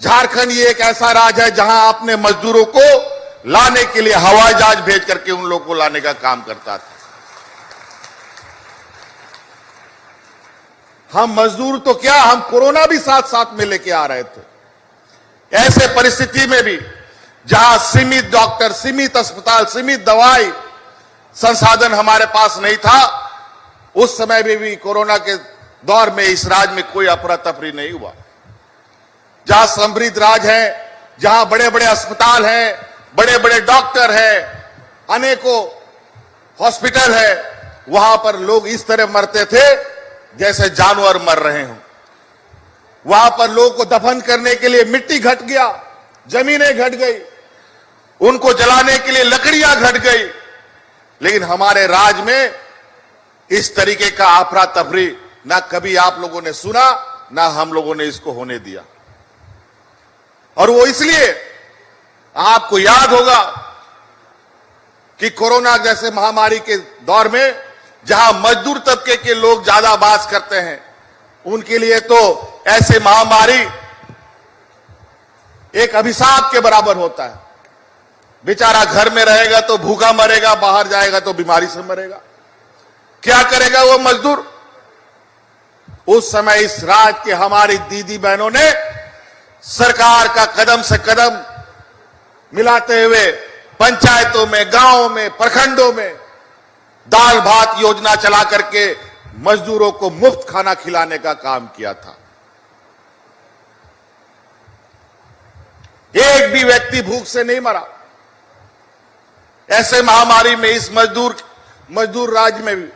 झारखंड ये एक ऐसा राज्य है जहां आपने मजदूरों को लाने के लिए हवाई जहाज भेज करके उन लोगों को लाने का काम करता था। हम मजदूर तो क्या, हम कोरोना भी साथ साथ में लेके आ रहे थे। ऐसे परिस्थिति में भी जहां सीमित डॉक्टर, सीमित अस्पताल, सीमित दवाई संसाधन हमारे पास नहीं था, उस समय में भी कोरोना के दौर में इस राज्य में कोई अफरा तफरी नहीं हुआ। जहां समृद्ध राज्य है, जहां बड़े बड़े अस्पताल हैं, बड़े बड़े डॉक्टर हैं, अनेकों हॉस्पिटल है, वहां पर लोग इस तरह मरते थे जैसे जानवर मर रहे हों। वहां पर लोगों को दफन करने के लिए मिट्टी घट गया, जमीनें घट गई, उनको जलाने के लिए लकड़ियां घट गई। लेकिन हमारे राज्य में इस तरीके का अफरा तफरी ना कभी आप लोगों ने सुना, ना हम लोगों ने इसको होने दिया। और वो इसलिए, आपको याद होगा कि कोरोना जैसे महामारी के दौर में जहां मजदूर तबके के लोग ज्यादा बास करते हैं, उनके लिए तो ऐसे महामारी एक अभिशाप के बराबर होता है। बेचारा घर में रहेगा तो भूखा मरेगा, बाहर जाएगा तो बीमारी से मरेगा। क्या करेगा वो मजदूर? उस समय इस राज्य के हमारी दीदी बहनों ने सरकार का कदम से कदम मिलाते हुए पंचायतों में, गांवों में, प्रखंडों में दाल भात योजना चला करके मजदूरों को मुफ्त खाना खिलाने का काम किया था। एक भी व्यक्ति भूख से नहीं मरा ऐसे महामारी में, इस मजदूर राज्य में भी।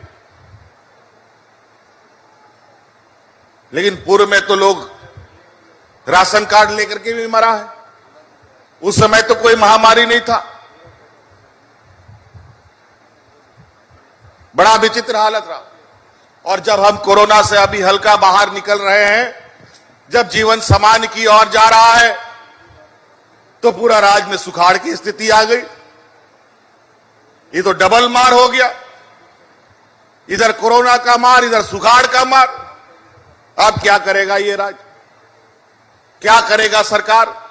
लेकिन पूर्व में तो लोग राशन कार्ड लेकर के भी मरा है। उस समय तो कोई महामारी नहीं था। बड़ा विचित्र हालत रहा। और जब हम कोरोना से अभी हल्का बाहर निकल रहे हैं, जब जीवन सामान्य की ओर जा रहा है, तो पूरा राज्य में सुखाड़ की स्थिति आ गई। ये तो डबल मार हो गया, इधर कोरोना का मार, इधर सुखाड़ का मार। अब क्या करेगा ये राज्य? क्या करेगा सरकार?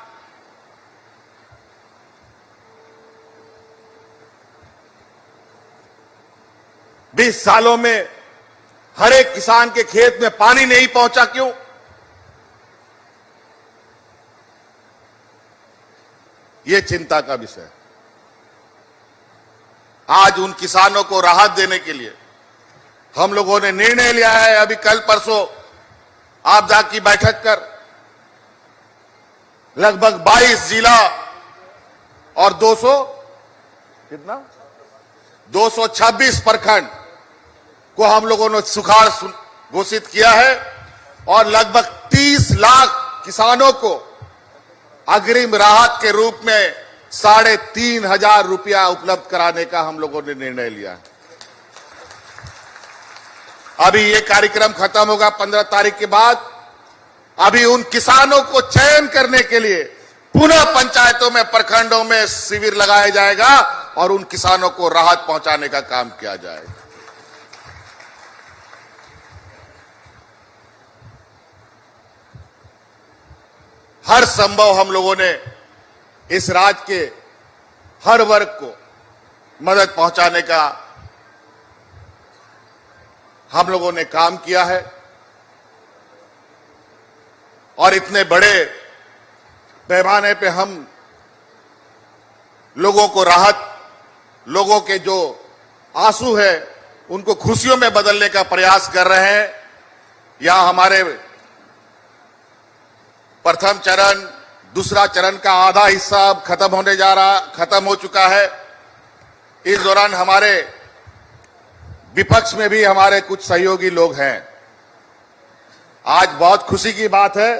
बीस सालों में हर एक किसान के खेत में पानी नहीं पहुंचा, क्यों? यह चिंता का विषय है। आज उन किसानों को राहत देने के लिए हम लोगों ने निर्णय लिया है। अभी कल परसों आपदा की बैठक कर लगभग 22 जिला और 226 प्रखंड को हम लोगों ने सुखाड़ घोषित किया है और लगभग 30 लाख किसानों को अग्रिम राहत के रूप में 3,500 रुपया उपलब्ध कराने का हम लोगों ने निर्णय लिया है। अभी ये कार्यक्रम खत्म होगा 15 तारीख के बाद। अभी उन किसानों को चयन करने के लिए पुनः पंचायतों में, प्रखंडों में शिविर लगाया जाएगा और उन किसानों को राहत पहुंचाने का काम किया जाएगा। हर संभव हम लोगों ने इस राज्य के हर वर्ग को मदद पहुंचाने का हम लोगों ने काम किया है। और इतने बड़े पैमाने पे हम लोगों को राहत, लोगों के जो आंसू है उनको खुशियों में बदलने का प्रयास कर रहे हैं। यहां हमारे प्रथम चरण, दूसरा चरण का आधा हिस्सा अब खत्म हो चुका है। इस दौरान हमारे विपक्ष में भी हमारे कुछ सहयोगी लोग हैं। आज बहुत खुशी की बात है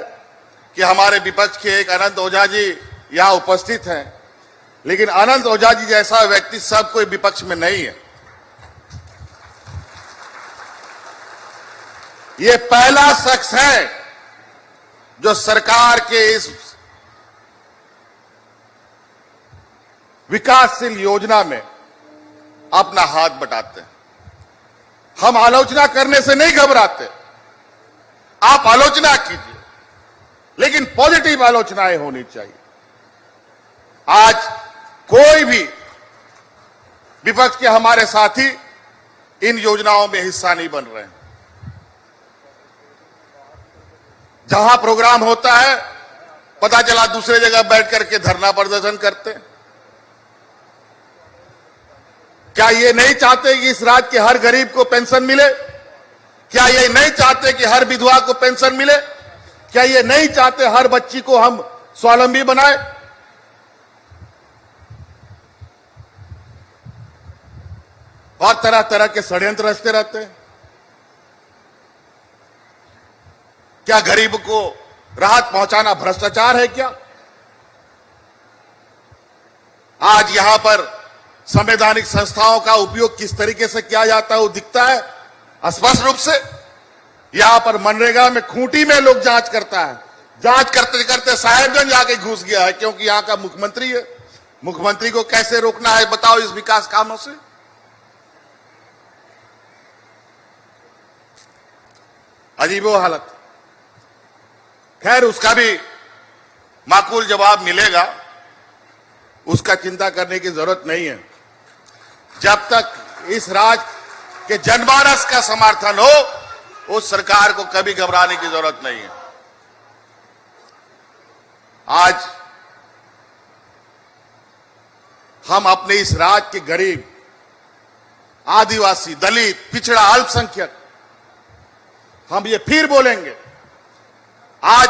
कि हमारे विपक्ष के एक अनंत ओझा जी यहां उपस्थित हैं। लेकिन अनंत ओझा जी जैसा व्यक्ति सब कोई विपक्ष में नहीं है। ये पहला शख्स है जो सरकार के इस विकासशील योजना में अपना हाथ बटाते हैं। हम आलोचना करने से नहीं घबराते। आप आलोचना कीजिए, लेकिन पॉजिटिव आलोचनाएं होनी चाहिए। आज कोई भी विपक्ष के हमारे साथी इन योजनाओं में हिस्सा नहीं बन रहे हैं। जहां प्रोग्राम होता है पता चला दूसरे जगह बैठ करके धरना प्रदर्शन करते हैं। क्या ये नहीं चाहते कि इस राज्य के हर गरीब को पेंशन मिले? क्या ये नहीं चाहते कि हर विधवा को पेंशन मिले? क्या ये नहीं चाहते हर बच्ची को हम स्वावलंबी बनाए? और तरह तरह के षड्यंत्र रचते रहते हैं। क्या गरीब को राहत पहुंचाना भ्रष्टाचार है क्या? आज यहां पर संवैधानिक संस्थाओं का उपयोग किस तरीके से किया जाता है वो दिखता है स्पष्ट रूप से। यहां पर मनरेगा में खूंटी में लोग जांच करता है, जांच करते करते साहेबगंज आके घुस गया है, क्योंकि यहां का मुख्यमंत्री है। मुख्यमंत्री को कैसे रोकना है बताओ इस विकास कामों से? अजीबो हालत। खैर उसका भी माकूल जवाब मिलेगा, उसका चिंता करने की जरूरत नहीं है। जब तक इस राज्य के जनमानस का समर्थन हो उस सरकार को कभी घबराने की जरूरत नहीं है। आज हम अपने इस राज्य के गरीब, आदिवासी, दलित, पिछड़ा, अल्पसंख्यक, हम ये फिर बोलेंगे, आज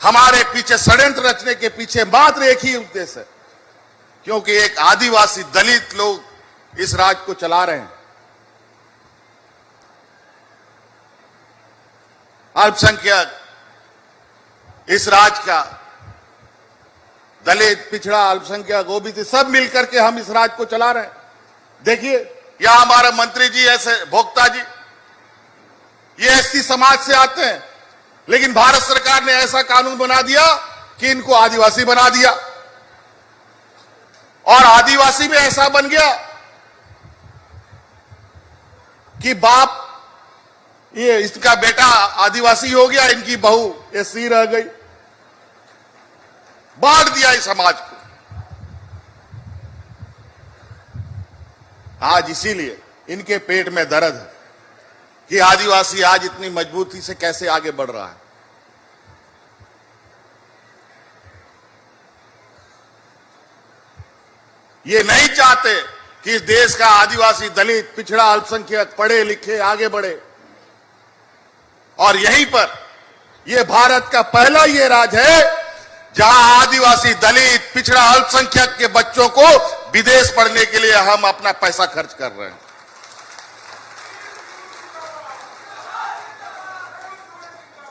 हमारे पीछे षड्यंत्र रचने के पीछे मात्र एक ही उद्देश्य है, क्योंकि एक आदिवासी, दलित लोग इस राज्य को चला रहे हैं। अल्पसंख्यक इस राज्य का, दलित, पिछड़ा, अल्पसंख्यक, ओबीसी सब मिलकर के हम इस राज्य को चला रहे हैं। देखिए यहां हमारे मंत्री जी ऐसे भोक्ता जी ये एससी समाज से आते हैं, लेकिन भारत सरकार ने ऐसा कानून बना दिया कि इनको आदिवासी बना दिया, और आदिवासी में ऐसा बन गया कि बाप ये इसका बेटा आदिवासी हो गया, इनकी बहू एससी रह गई। बांट दिया इस समाज को। आज इसीलिए इनके पेट में दर्द है कि आदिवासी आज इतनी मजबूती से कैसे आगे बढ़ रहा है। ये नहीं चाहते कि इस देश का आदिवासी, दलित, पिछड़ा, अल्पसंख्यक पढ़े लिखे आगे बढ़े, और यहीं पर यह भारत का पहला ये राज्य है जहां आदिवासी, दलित, पिछड़ा, अल्पसंख्यक के बच्चों को विदेश पढ़ने के लिए हम अपना पैसा खर्च कर रहे हैं।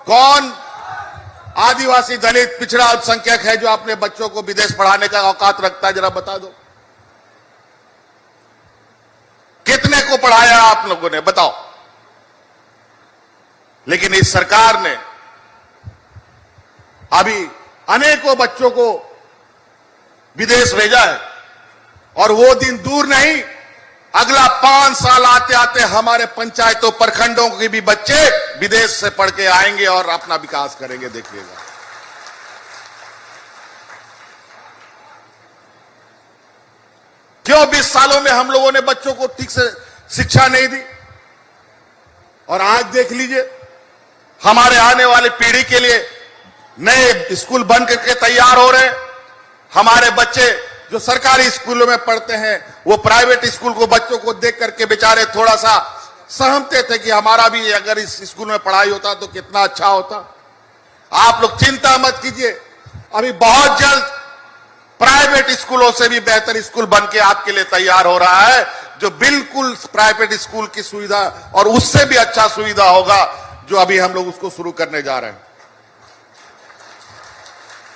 कौन आदिवासी, दलित, पिछड़ा, अल्पसंख्यक है जो अपने बच्चों को विदेश पढ़ाने का औकात रखता है? जरा बता दो, कितने को पढ़ाया आप लोगों ने बताओ? लेकिन इस सरकार ने अभी अनेकों बच्चों को विदेश भेजा है, और वो दिन दूर नहीं, अगला 5 साल आते आते हमारे पंचायतों, प्रखंडों के भी बच्चे विदेश से पढ़ के आएंगे और अपना विकास करेंगे। देखिएगा, क्यों 20 सालों में हम लोगों ने बच्चों को ठीक से शिक्षा नहीं दी? और आज देख लीजिए, हमारे आने वाली पीढ़ी के लिए नए स्कूल बन करके तैयार हो रहे हैं। हमारे बच्चे जो सरकारी स्कूलों में पढ़ते हैं वो प्राइवेट स्कूल को बच्चों को देख करके बेचारे थोड़ा सा सहमते थे कि हमारा भी अगर इस स्कूल में पढ़ाई होता तो कितना अच्छा होता। आप लोग चिंता मत कीजिए, अभी बहुत जल्द प्राइवेट स्कूलों से भी बेहतर स्कूल बन के आपके लिए तैयार हो रहा है, जो बिल्कुल प्राइवेट स्कूल की सुविधा और उससे भी अच्छा सुविधा होगा, जो अभी हम लोग उसको शुरू करने जा रहे हैं।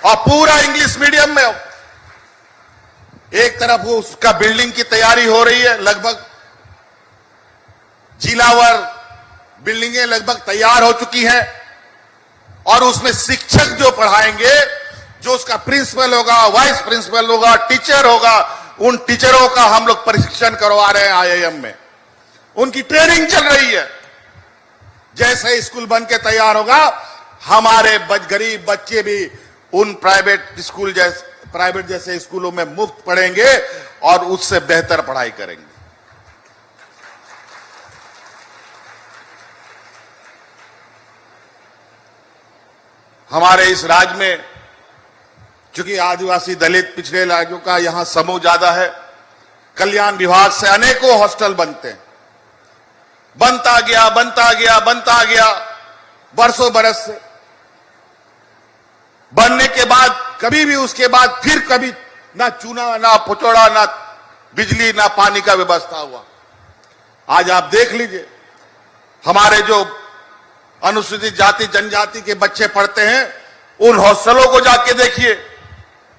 और पूरा इंग्लिश मीडियम में एक तरफ वो उसका बिल्डिंग की तैयारी हो रही है, लगभग जिलावर बिल्डिंगें लगभग तैयार हो चुकी हैं, और उसमें शिक्षक जो पढ़ाएंगे, जो उसका प्रिंसिपल होगा, वाइस प्रिंसिपल होगा, टीचर होगा, उन टीचरों का हम लोग प्रशिक्षण करवा रहे हैं आईआईएम में। उनकी ट्रेनिंग चल रही है। जैसे स्कूल बन के तैयार होगा, हमारे गरीब बच्चे भी उन प्राइवेट जैसे स्कूलों में मुफ्त पढ़ेंगे और उससे बेहतर पढ़ाई करेंगे। हमारे इस राज्य में चूंकि आदिवासी दलित पिछड़े राज्यों का यहां समूह ज्यादा है, कल्याण विभाग से अनेकों हॉस्टल बनते हैं, बनता गया बरसों बरस से बनने के बाद कभी भी उसके बाद फिर कभी ना चूना ना पचौड़ा ना बिजली ना पानी का व्यवस्था हुआ। आज आप देख लीजिए, हमारे जो अनुसूचित जाति जनजाति के बच्चे पढ़ते हैं, उन हॉस्टलों को जाके देखिए,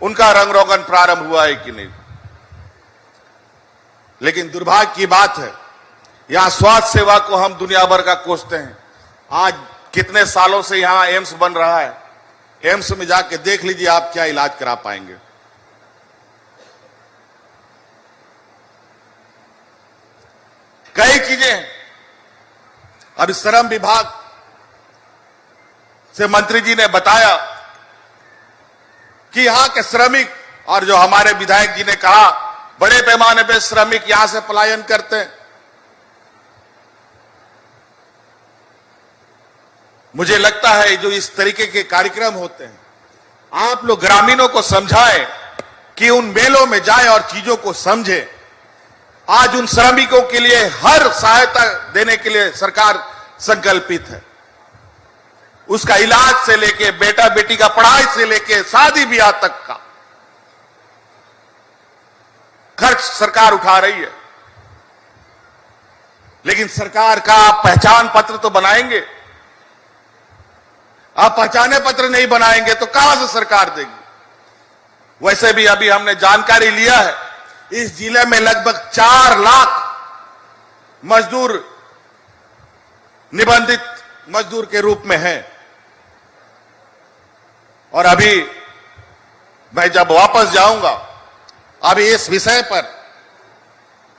उनका रंग रोगन प्रारंभ हुआ है कि नहीं। लेकिन दुर्भाग्य की बात है, यहां स्वास्थ्य सेवा को हम दुनिया भर का कोसते हैं। आज कितने सालों से यहां एम्स बन रहा है, एम्स में जाके देख लीजिए आप क्या इलाज करा पाएंगे। कई चीजें अब श्रम विभाग से मंत्री जी ने बताया कि यहां के श्रमिक, और जो हमारे विधायक जी ने कहा बड़े पैमाने पे श्रमिक यहां से पलायन करते हैं। मुझे लगता है जो इस तरीके के कार्यक्रम होते हैं, आप लोग ग्रामीणों को समझाएं कि उन मेलों में जाएं और चीजों को समझें। आज उन श्रमिकों के लिए हर सहायता देने के लिए सरकार संकल्पित है। उसका इलाज से लेके बेटा बेटी का पढ़ाई से लेके शादी ब्याह तक का खर्च सरकार उठा रही है। लेकिन सरकार का पहचान पत्र तो बनाएंगे, आप पहचाने पत्र नहीं बनाएंगे तो कहां से सरकार देगी। वैसे भी अभी हमने जानकारी लिया है, इस जिले में लगभग 4 लाख मजदूर निबंधित मजदूर के रूप में हैं। और अभी मैं जब वापस जाऊंगा, अभी इस विषय पर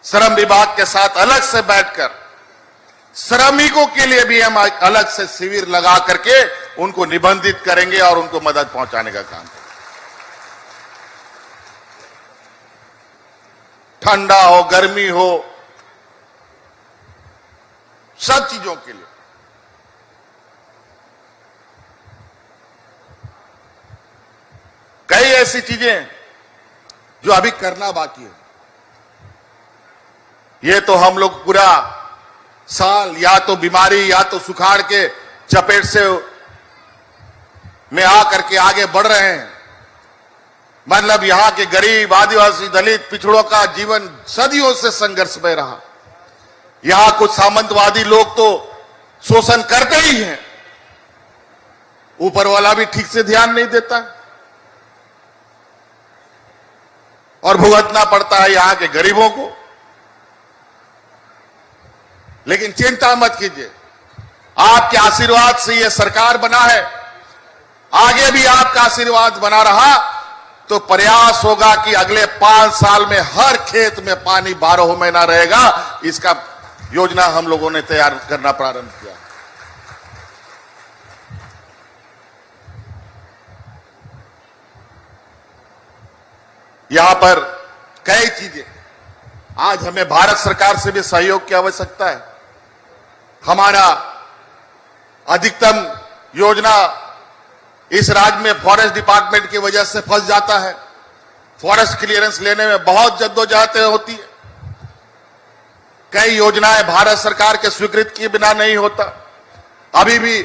श्रम विभाग के साथ अलग से बैठकर श्रमिकों के लिए भी हम अलग से शिविर लगा करके उनको निबंधित करेंगे और उनको मदद पहुंचाने का काम करेंगे। ठंडा हो गर्मी हो, सब चीजों के लिए। कई ऐसी चीजें जो अभी करना बाकी है। ये तो हम लोग पूरा साल या तो बीमारी या तो सुखाड़ के चपेट से में आकर के आगे बढ़ रहे हैं। मतलब यहां के गरीब आदिवासी दलित पिछड़ों का जीवन सदियों से संघर्ष में रहा। यहां कुछ सामंतवादी लोग तो शोषण करते ही हैं, ऊपर वाला भी ठीक से ध्यान नहीं देता और भुगतना पड़ता है यहां के गरीबों को। लेकिन चिंता मत कीजिए, आपके आशीर्वाद से यह सरकार बना है, आगे भी आपका आशीर्वाद बना रहा तो प्रयास होगा कि अगले 5 साल में हर खेत में पानी 12 महीना रहेगा। इसका योजना हम लोगों ने तैयार करना प्रारंभ किया। यहां पर कई चीजें, आज हमें भारत सरकार से भी सहयोग की आवश्यकता है। हमारा अधिकतम योजना इस राज्य में फॉरेस्ट डिपार्टमेंट की वजह से फंस जाता है। फॉरेस्ट क्लियरेंस लेने में बहुत जद्दोजहद होती है। कई योजनाएं भारत सरकार के स्वीकृत किए बिना नहीं होता। अभी भी